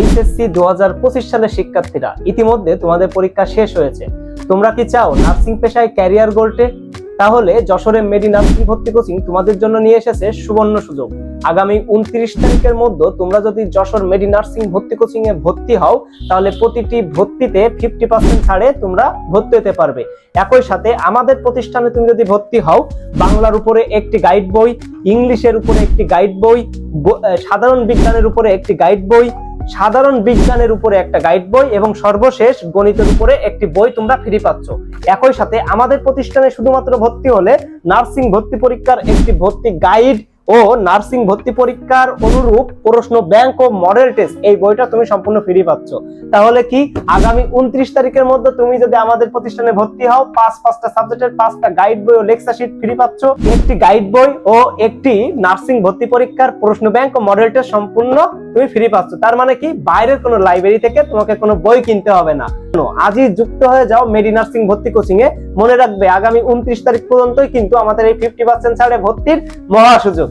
HSC 2025 সালের শিক্ষার্থীরা, ইতিমধ্যে তোমাদের পরীক্ষা শেষ হয়েছে। তোমরা কি চাও নার্সিং পেশায় ক্যারিয়ার গড়তে? তাহলে যশোরে মেডি নার্সিং ভর্তি কোচিং তোমাদের জন্য নিয়ে এসেছে সুবর্ণ সুযোগ। আগামী 29 তারিখের মধ্যে তোমরা যদি যশোর মেডি নার্সিং ভর্তি কোচিং এ ভর্তি হও, তাহলে প্রতিটি ভর্তিতে 50% ছাড়ে তোমরা ভর্তি হতে পারবে। একই সাথে আমাদের প্রতিষ্ঠানে তুমি যদি ভর্তি হও, বাংলার উপরে একটি গাইড বই, ইংলিশের উপরে একটি গাইড বই, সাধারণ বিজ্ঞানের উপরে একটি গাইড বই, সাধারণ বিজ্ঞানের উপরে একটা গাইড বই এবং সর্বশেষ গণিতের উপরে একটি বই তোমরা ফ্রি পাচ্ছ। একই সাথে আমাদের প্রতিষ্ঠানে শুধুমাত্র ভর্তি হলে নার্সিং ভর্তি পরীক্ষার একটি ভর্তি গাইড ও নার্সিং ভর্তি পরীক্ষার অনুরূপ প্রশ্ন ব্যাংক ও মডেল টেস্ট, এই বইটা তুমি সম্পূর্ণ ফ্রি পাচ্ছ। তাহলে কি আগামী 29 তারিখের মধ্যে তুমি যদি আমাদের প্রতিষ্ঠানে ভর্তি হও, পাঁচটা সাবজেক্টের 5টা গাইড বই ও লেকচার শিট ফ্রি পাচ্ছ, একটি গাইড বই ও একটি নার্সিং ভর্তি পরীক্ষার প্রশ্ন ব্যাংক ও মডেল টেস্ট সম্পূর্ণ তুমি ফ্রি পাচ্ছ। তার মানে কি বাইরের কোনো লাইব্রেরি থেকে তোমাকে কোনো বই কিনতে হবে না। আজই যুক্ত হয়ে যাও মেডি নার্সিং ভর্তি কোচিং এ। মনে রাখবে আগামী 29 তারিখ পর্যন্তই কিন্তু আমাদের এই 50% ছাড়ে ভর্তির মহা সুযোগ।